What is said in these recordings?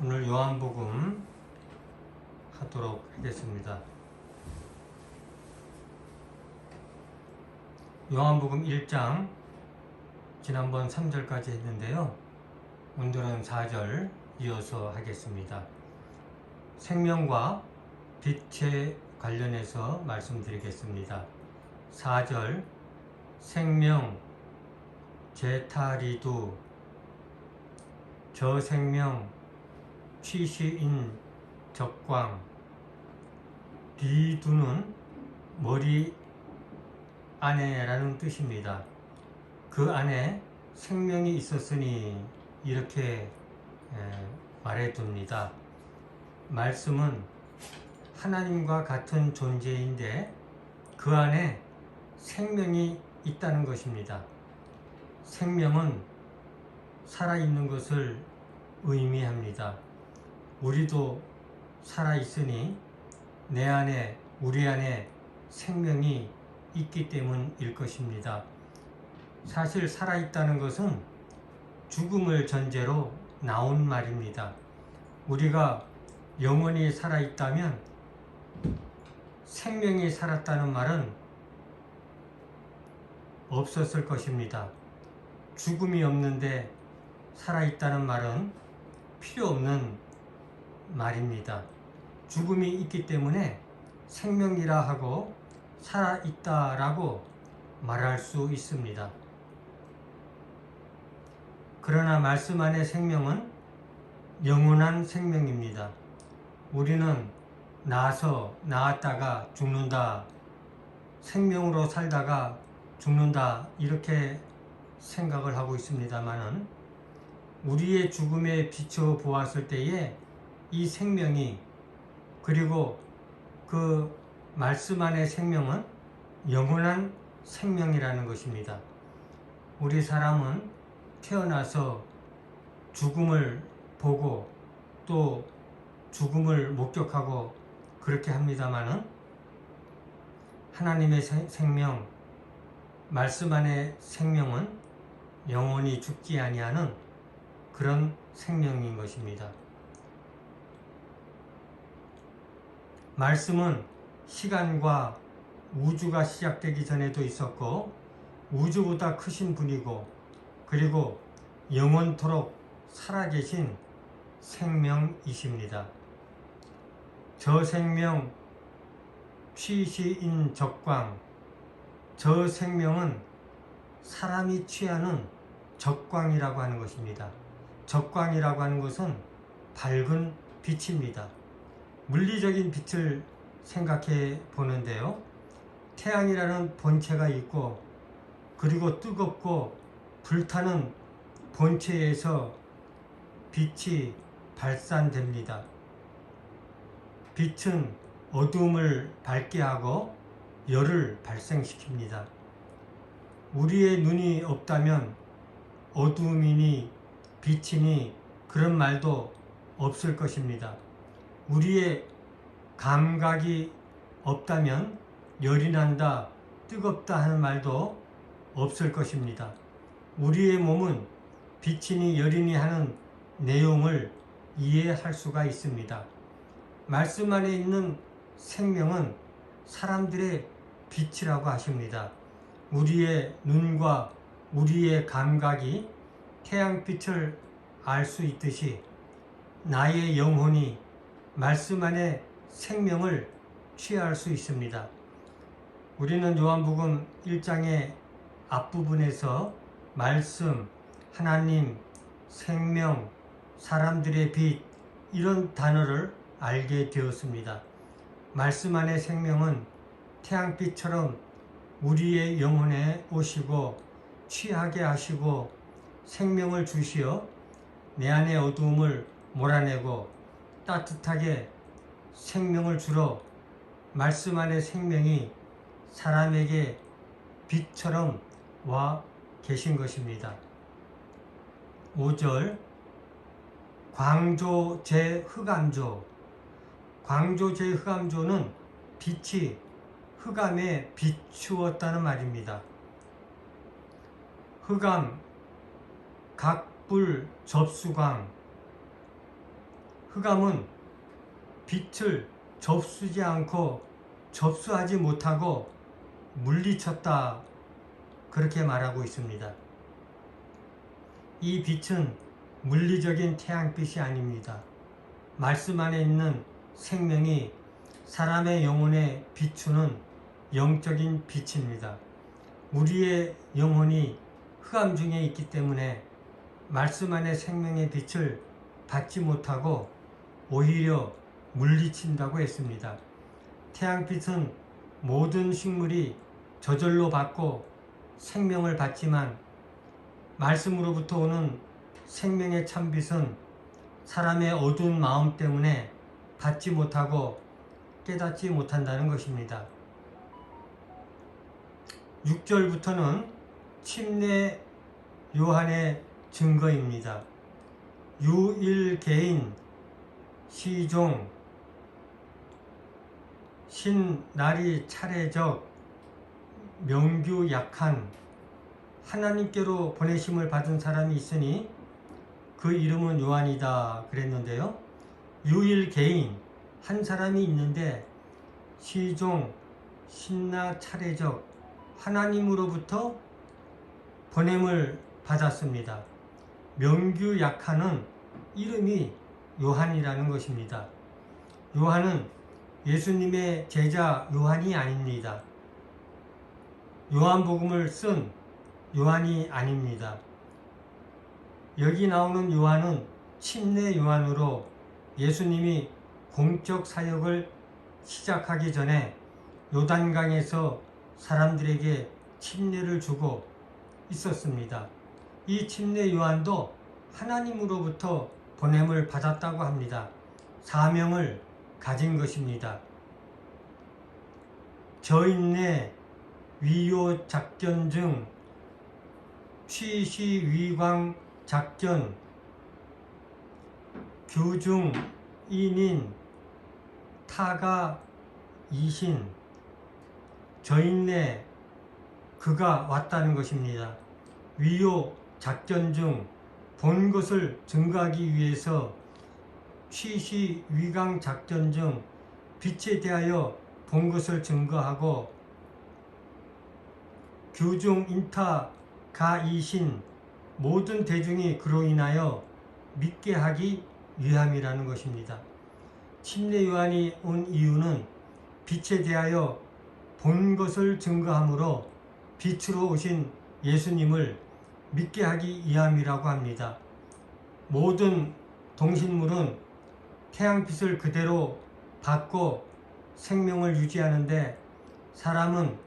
오늘 요한복음 하도록 하겠습니다. 요한복음 1장 지난번 3절까지 했는데요. 오늘은 4절 이어서 하겠습니다. 생명과 빛에 관련해서 말씀드리겠습니다. 4절 생명 제타리두 저생명 취시인 적광 리두는 머리 안에라는 뜻입니다. 그 안에 생명이 있었으니 이렇게 말해둡니다. 말씀은 하나님과 같은 존재인데 그 안에 생명이 있다는 것입니다. 생명은 살아있는 것을 의미합니다. 우리도 살아있으니 내 안에, 우리 안에 생명이 있기 때문일 것입니다. 사실 살아있다는 것은 죽음을 전제로 나온 말입니다. 우리가 영원히 살아있다면 생명이 살았다는 말은 없었을 것입니다. 죽음이 없는데 살아있다는 말은 필요 없는 말입니다. 죽음이 있기 때문에 생명이라 하고 살아있다라고 말할 수 있습니다. 그러나 말씀 안의 생명은 영원한 생명입니다. 우리는 낳았다가 죽는다, 생명으로 살다가 죽는다 이렇게 생각을 하고 있습니다만은 우리의 죽음에 비춰 보았을 때에 이 생명이 그리고 그 말씀 안의 생명은 영원한 생명이라는 것입니다. 우리 사람은 태어나서 죽음을 보고 또 죽음을 목격하고 그렇게 합니다마는 하나님의 생명, 말씀 안의 생명은 영원히 죽지 아니하는 그런 생명인 것입니다. 말씀은 시간과 우주가 시작되기 전에도 있었고 우주보다 크신 분이고 그리고 영원토록 살아계신 생명이십니다. 저 생명 취시인 적광, 저 생명은 사람이 취하는 적광이라고 하는 것입니다. 적광이라고 하는 것은 밝은 빛입니다. 물리적인 빛을 생각해 보는데요. 태양이라는 본체가 있고 그리고 뜨겁고 불타는 본체에서 빛이 발산됩니다. 빛은 어두움을 밝게 하고 열을 발생시킵니다. 우리의 눈이 없다면 어두움이니 빛이니 그런 말도 없을 것입니다. 우리의 감각이 없다면 열이 난다, 뜨겁다 하는 말도 없을 것입니다. 우리의 몸은 빛이니 열이니 하는 내용을 이해할 수가 있습니다. 말씀 안에 있는 생명은 사람들의 빛이라고 하십니다. 우리의 눈과 우리의 감각이 태양빛을 알 수 있듯이 나의 영혼이 말씀 안에 생명을 취할 수 있습니다. 우리는 요한복음 1장의 앞부분에서 말씀, 하나님, 생명, 사람들의 빛 이런 단어를 알게 되었습니다. 말씀 안의 생명은 태양빛처럼 우리의 영혼에 오시고 취하게 하시고 생명을 주시어 내 안의 어두움을 몰아내고 따뜻하게 생명을 주러 말씀 안의 생명이 사람에게 빛처럼 와 계신 것입니다. 5절 광조 제흑암조, 광조 제흑암조는 빛이 흑암에 비추었다는 말입니다. 흑암, 각불, 접수광, 흑암은 빛을 접수하지 못하고 물리쳤다, 그렇게 말하고 있습니다. 이 빛은 물리적인 태양빛이 아닙니다. 말씀 안에 있는 생명이 사람의 영혼에 비추는 영적인 빛입니다. 우리의 영혼이 흑암 중에 있기 때문에 말씀 안에 생명의 빛을 받지 못하고 오히려 물리친다고 했습니다. 태양빛은 모든 식물이 저절로 받고 생명을 받지만 말씀으로부터 오는 생명의 참빛은 사람의 어두운 마음 때문에 받지 못하고 깨닫지 못한다는 것입니다. 6절부터는 침례 요한의 증거입니다. 유일개인, 시종, 신날이 차례적, 명규 약한, 하나님께로 보내심을 받은 사람이 있으니 그 이름은 요한이다 그랬는데요. 유일개인, 한 사람이 있는데 시종, 신나 차례적, 하나님으로부터 보냄을 받았습니다. 명규 약한은 이름이 요한이라는 것입니다. 요한은 예수님의 제자 요한이 아닙니다. 요한복음을 쓴 요한이 아닙니다. 여기 나오는 요한은 침례 요한으로 예수님이 공적 사역을 시작하기 전에 요단강에서 사람들에게 침례를 주고 있었습니다. 이 침례 요한도 하나님으로부터 보냄을 받았다고 합니다. 사명을 가진 것입니다. 저인내 위요 작전 중 취시위광 작전 규중 인인 타가 이신 저인내 그가 왔다는 것입니다. 위요 작전 중 본 것을 증거하기 위해서 취시위광 작전 중 빛에 대하여 본 것을 증거하고 규중 인타 가이신 모든 대중이 그로 인하여 믿게 하기 위함이라는 것입니다. 침례 요한이 온 이유는 빛에 대하여 본 것을 증거함으로 빛으로 오신 예수님을 믿게 하기 위함이라고 합니다. 모든 동식물은 태양빛을 그대로 받고 생명을 유지하는데 사람은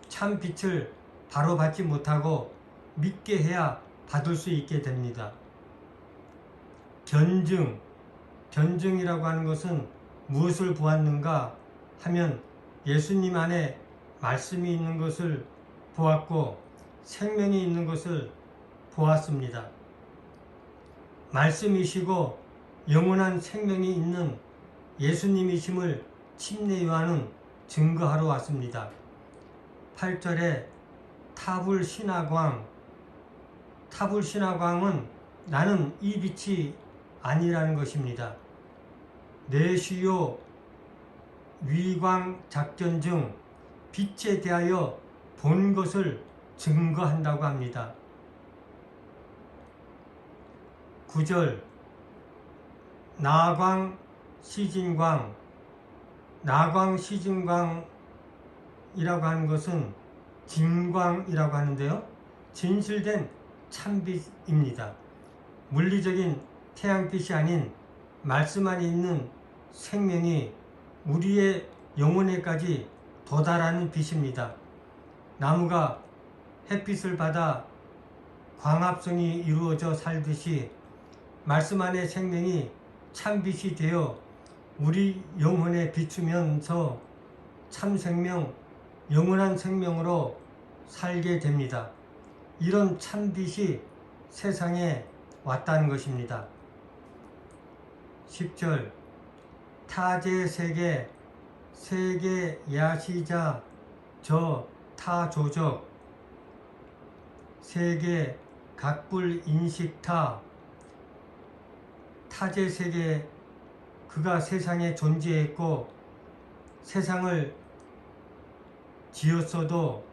참 빛을 바로 받지 못하고 믿게 해야 받을 수 있게 됩니다. 견증이라고 하는 것은 무엇을 보았는가 하면 예수님 안에 말씀이 있는 것을 보았고 생명이 있는 것을 보았습니다. 말씀이시고 영원한 생명이 있는 예수님이심을 침례 요한은 증거하러 왔습니다. 8절에 타불신화광은 나는 이 빛이 아니라는 것입니다. 내시요 위광 작전 중 빛에 대하여 본 것을 증거한다고 합니다. 9절 나광 시진광 시진광이라고 하는 것은 진광이라고 하는데요. 진실된 참빛입니다. 물리적인 태양빛이 아닌 말씀 안에 있는 생명이 우리의 영혼에까지 도달하는 빛입니다. 나무가 햇빛을 받아 광합성이 이루어져 살듯이 말씀 안에 생명이 참빛이 되어 우리 영혼에 비추면서 참생명, 영원한 생명으로 살게 됩니다. 이런 참빛이 세상에 왔다는 것입니다. 10절 타제세계 세계 야시자 저 타조적 세계 각불 인식타 타제세계 그가 세상에 존재했고 세상을 지었어도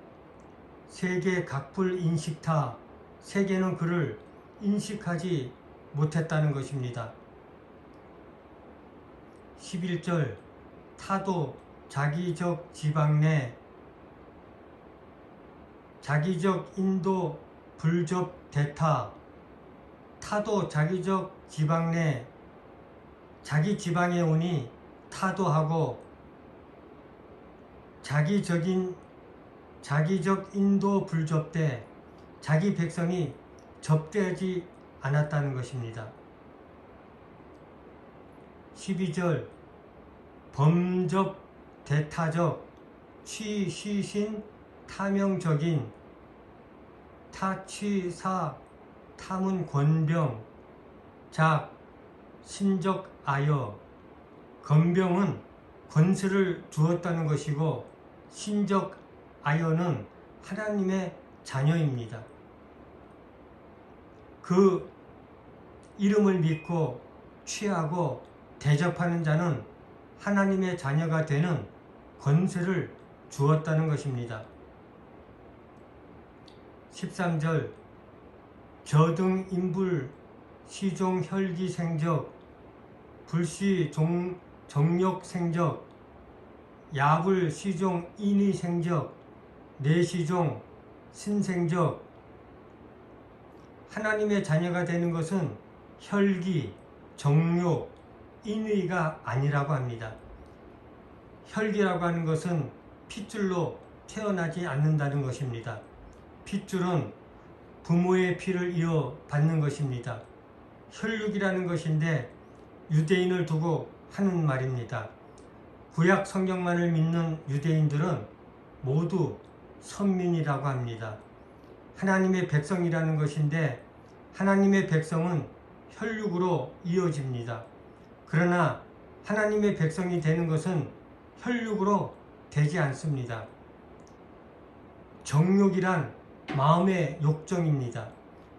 세계 각불 인식타, 세계는 그를 인식하지 못했다는 것입니다. 11절 타도 자기적 지방 내 자기적 인도 불접 대타, 타도 자기적 지방 내 자기 지방에 오니 타도하고 자기적 인도 불접대, 자기 백성이 접대하지 않았다는 것입니다. 12절 범접 대타적 취시신 타명적인 타취사 타문 권병 작 신적아여, 권병은 권세를 주었다는 것이고 신적아여는 하나님의 자녀입니다. 그 이름을 믿고 취하고 대접하는 자는 하나님의 자녀가 되는 권세를 주었다는 것입니다. 13절 저등 인불 시종 혈기 생적 불시 정욕 생적 야불 시종 인의 생적 내시종 신생적. 하나님의 자녀가 되는 것은 혈기, 정욕, 인의가 아니라고 합니다. 혈기라고 하는 것은 핏줄로 태어나지 않는다는 것입니다. 핏줄은 부모의 피를 이어받는 것입니다. 혈육이라는 것인데 유대인을 두고 하는 말입니다. 구약 성경만을 믿는 유대인들은 모두 선민이라고 합니다. 하나님의 백성이라는 것인데 하나님의 백성은 혈육으로 이어집니다. 그러나 하나님의 백성이 되는 것은 혈육으로 되지 않습니다. 정욕이란 마음의 욕정입니다.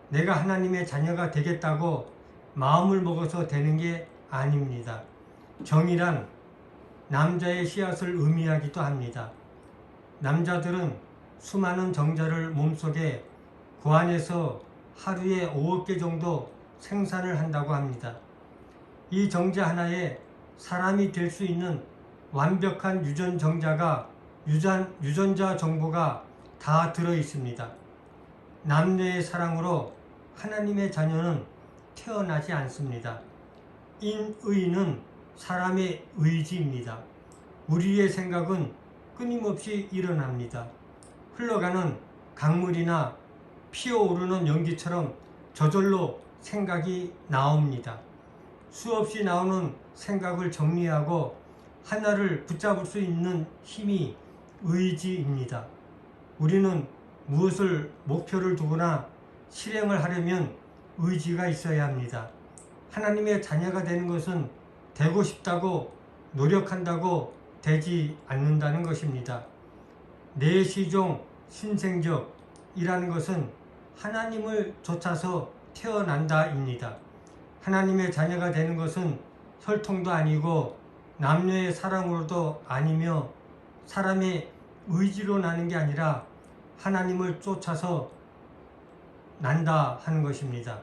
내가 하나님의 자녀가 되겠다고 마음을 먹어서 되는 게 아닙니다. 정이란 남자의 씨앗을 의미하기도 합니다. 남자들은 수많은 정자를 몸속에 고안해서 하루에 5억 개 정도 생산을 한다고 합니다. 이 정자 하나에 사람이 될 수 있는 완벽한 유전자 정보가 다 들어 있습니다. 남녀의 사랑으로 하나님의 자녀는 태어나지 않습니다. 인의는 사람의 의지입니다. 우리의 생각은 끊임없이 일어납니다. 흘러가는 강물이나 피어오르는 연기처럼 저절로 생각이 나옵니다. 수없이 나오는 생각을 정리하고 하나를 붙잡을 수 있는 힘이 의지입니다. 우리는 무엇을 목표를 두거나 실행을 하려면 의지가 있어야 합니다. 하나님의 자녀가 되는 것은 되고 싶다고 노력한다고 되지 않는다는 것입니다. 내시종 신생적이라는 것은 하나님을 좇아서 태어난다입니다. 하나님의 자녀가 되는 것은 혈통도 아니고 남녀의 사랑으로도 아니며 사람의 의지로 나는 게 아니라 하나님을 쫓아서 난다 하는 것입니다.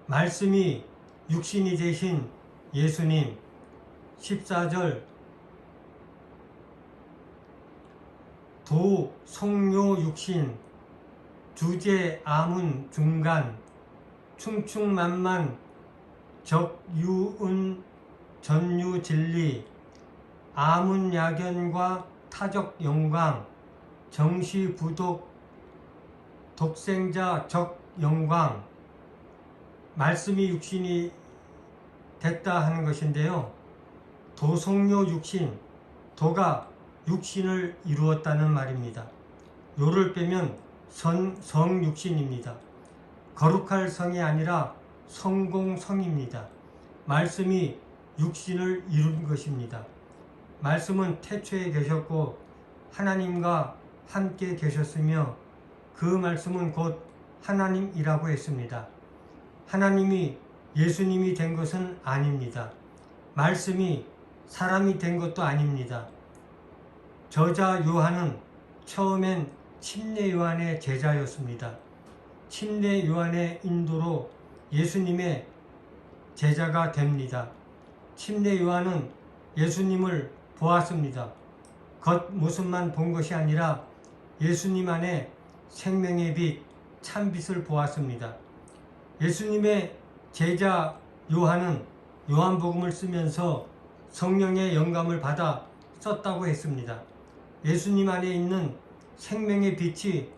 말씀이 육신이 되신 예수님. 14절 도 성료 육신 주제 아문 중간 충충만만 적유은 전유 진리 아문 야견과 타적 영광 정시 부독 독생자 적 영광. 말씀이 육신이 됐다 하는 것인데요. 도성료 육신, 도가 육신을 이루었다는 말입니다. 요를 빼면 성육신입니다. 거룩할 성이 아니라 성공성입니다. 말씀이 육신을 이룬 것입니다. 말씀은 태초에 계셨고 하나님과 함께 계셨으며 그 말씀은 곧 하나님이라고 했습니다. 하나님이 예수님이 된 것은 아닙니다. 말씀이 사람이 된 것도 아닙니다. 저자 요한은 처음엔 침례 요한의 제자였습니다. 침례 요한의 인도로 예수님의 제자가 됩니다. 침례 요한은 예수님을 보았습니다. 겉모습만 본 것이 아니라 예수님 안에 생명의 빛, 참빛을 보았습니다. 예수님의 제자 요한은 요한복음을 쓰면서 성령의 영감을 받아 썼다고 했습니다. 예수님 안에 있는 생명의 빛이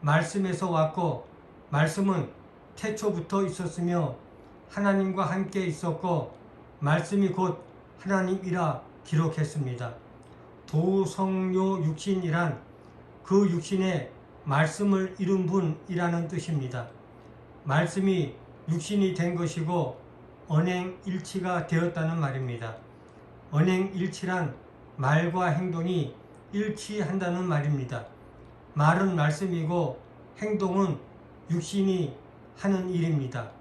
말씀에서 왔고 말씀은 태초부터 있었으며 하나님과 함께 있었고 말씀이 곧 하나님이라 기록했습니다. 도성요 육신이란 그 육신의 말씀을 이룬 분이라는 뜻입니다. 말씀이 육신이 된 것이고 언행일치가 되었다는 말입니다. 언행일치란 말과 행동이 일치한다는 말입니다. 말은 말씀이고 행동은 육신이 하는 일입니다.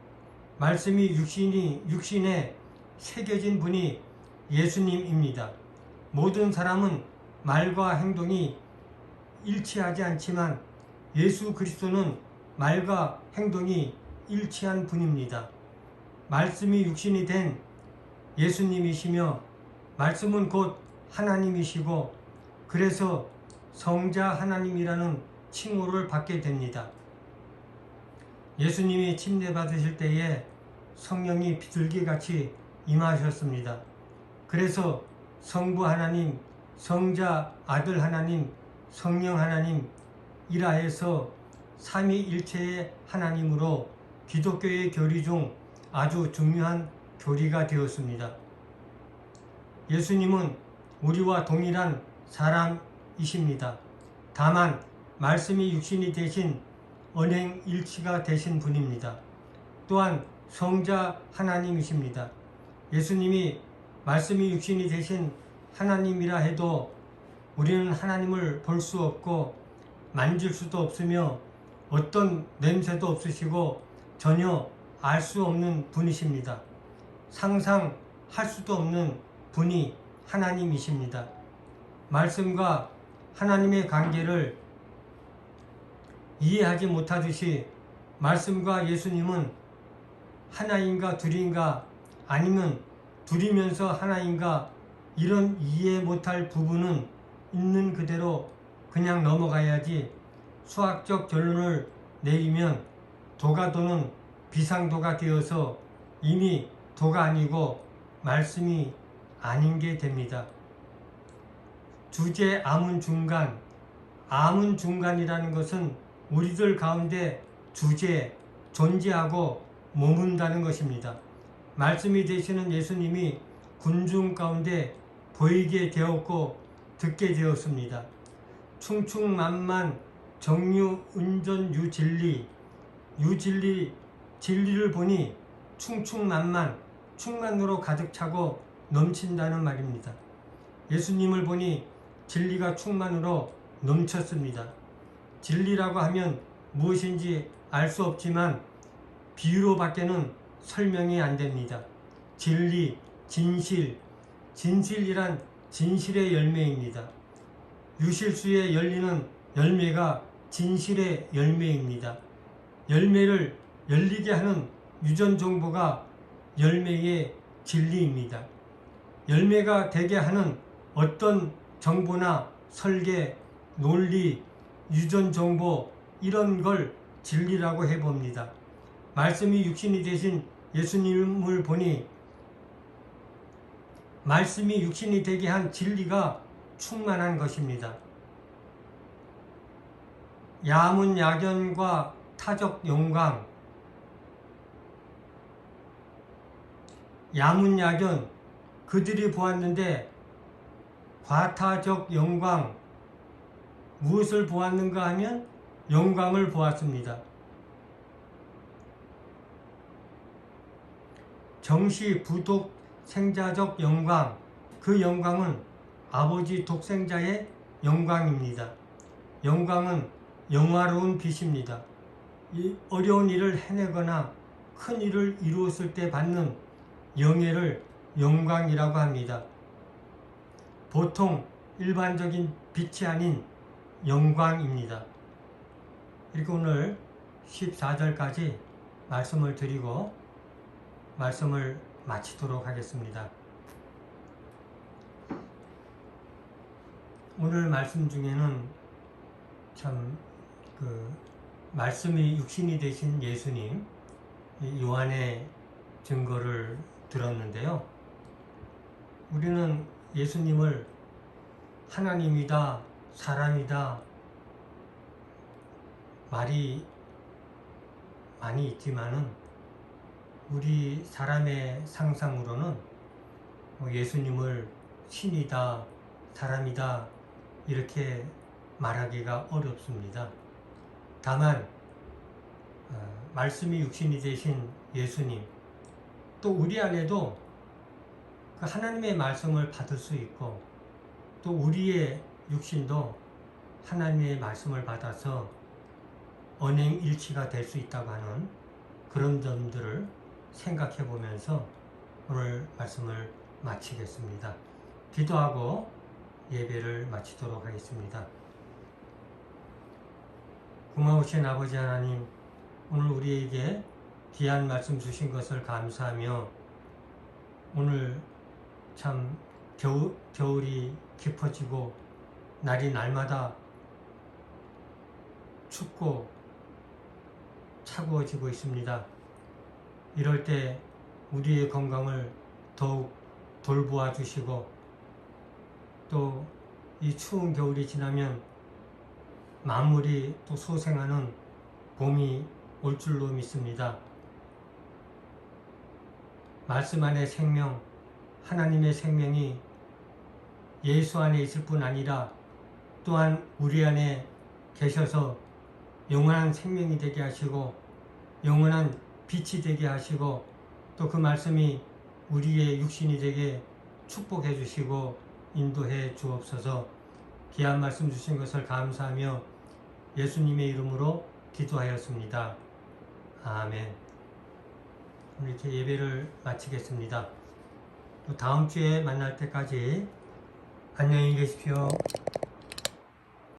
말씀이 육신에 새겨진 분이 예수님입니다. 모든 사람은 말과 행동이 일치하지 않지만 예수 그리스도는 말과 행동이 일치한 분입니다. 말씀이 육신이 된 예수님이시며 말씀은 곧 하나님이시고 그래서 성자 하나님이라는 칭호를 받게 됩니다. 예수님이 침례 받으실 때에 성령이 비둘기같이 임하셨습니다. 그래서 성부 하나님, 성자 아들 하나님, 성령 하나님이라 해서 삼위일체의 하나님으로 기독교의 교리 중 아주 중요한 교리가 되었습니다. 예수님은 우리와 동일한 사람이십니다. 다만 말씀이 육신이 되신 언행일치가 되신 분입니다. 또한 성자 하나님이십니다. 예수님이 말씀이 육신이 되신 하나님이라 해도 우리는 하나님을 볼 수 없고 만질 수도 없으며 어떤 냄새도 없으시고 전혀 알 수 없는 분이십니다. 상상할 수도 없는 분이 하나님이십니다. 말씀과 하나님의 관계를 이해하지 못하듯이 말씀과 예수님은 하나인가 둘인가 아니면 둘이면서 하나인가 이런 이해 못할 부분은 있는 그대로 그냥 넘어가야지 수학적 결론을 내리면 도가 도는 비상도가 되어서 이미 도가 아니고 말씀이 아닌 게 됩니다. 주제 아문 중간, 아문 중간이라는 것은 우리들 가운데 주제, 존재하고 머문다는 것입니다. 말씀이 되시는 예수님이 군중 가운데 보이게 되었고 듣게 되었습니다. 충충만만 정유 은전 유진리 진리를 보니 충충만만 충만으로 가득 차고 넘친다는 말입니다. 예수님을 보니 진리가 충만으로 넘쳤습니다. 진리라고 하면 무엇인지 알 수 없지만 비유로 밖에는 설명이 안 됩니다. 진리, 진실, 진실이란 진실의 열매입니다. 유실수에 열리는 열매가 진실의 열매입니다. 열매를 열리게 하는 유전 정보가 열매의 진리입니다. 열매가 되게 하는 어떤 정보나 설계, 논리, 유전 정보 이런 걸 진리라고 해봅니다. 말씀이 육신이 되신 예수님을 보니 말씀이 육신이 되게 한 진리가 충만한 것입니다. 야문야견과 타적 영광, 야문야견 그들이 보았는데 과타적 영광 무엇을 보았는가 하면 영광을 보았습니다. 정시 부독 생자적 영광, 그 영광은 아버지 독생자의 영광입니다. 영광은 영화로운 빛입니다. 이 어려운 일을 해내거나 큰 일을 이루었을 때 받는 영예를 영광이라고 합니다. 보통 일반적인 빛이 아닌 영광입니다. 이렇게 오늘 14절까지 말씀을 드리고 말씀을 마치도록 하겠습니다. 오늘 말씀 중에는 참 말씀이 육신이 되신 예수님 요한의 증거를 들었는데요. 우리는 예수님을 하나님이다, 사람이다 말이 많이 있지만은 우리 사람의 상상으로는 예수님을 신이다, 사람이다 이렇게 말하기가 어렵습니다. 다만 말씀이 육신이 되신 예수님 또 우리 안에도 그 하나님의 말씀을 받을 수 있고 또 우리의 육신도 하나님의 말씀을 받아서 언행일치가 될 수 있다고 하는 그런 점들을 생각해 보면서 오늘 말씀을 마치겠습니다. 기도하고 예배를 마치도록 하겠습니다. 고마우신 아버지 하나님, 오늘 우리에게 귀한 말씀 주신 것을 감사하며 오늘 참 겨울이 깊어지고 날이 날마다 춥고 차가워지고 있습니다. 이럴 때 우리의 건강을 더욱 돌보아 주시고 또 이 추운 겨울이 지나면 만물이 또 소생하는 봄이 올 줄로 믿습니다. 말씀 안에 생명, 하나님의 생명이 예수 안에 있을 뿐 아니라 또한 우리 안에 계셔서 영원한 생명이 되게 하시고 영원한 빛이 되게 하시고 또 그 말씀이 우리의 육신이 되게 축복해 주시고 인도해 주옵소서. 귀한 말씀 주신 것을 감사하며 예수님의 이름으로 기도하였습니다. 아멘. 이렇게 예배를 마치겠습니다. 또 다음 주에 만날 때까지 안녕히 계십시오.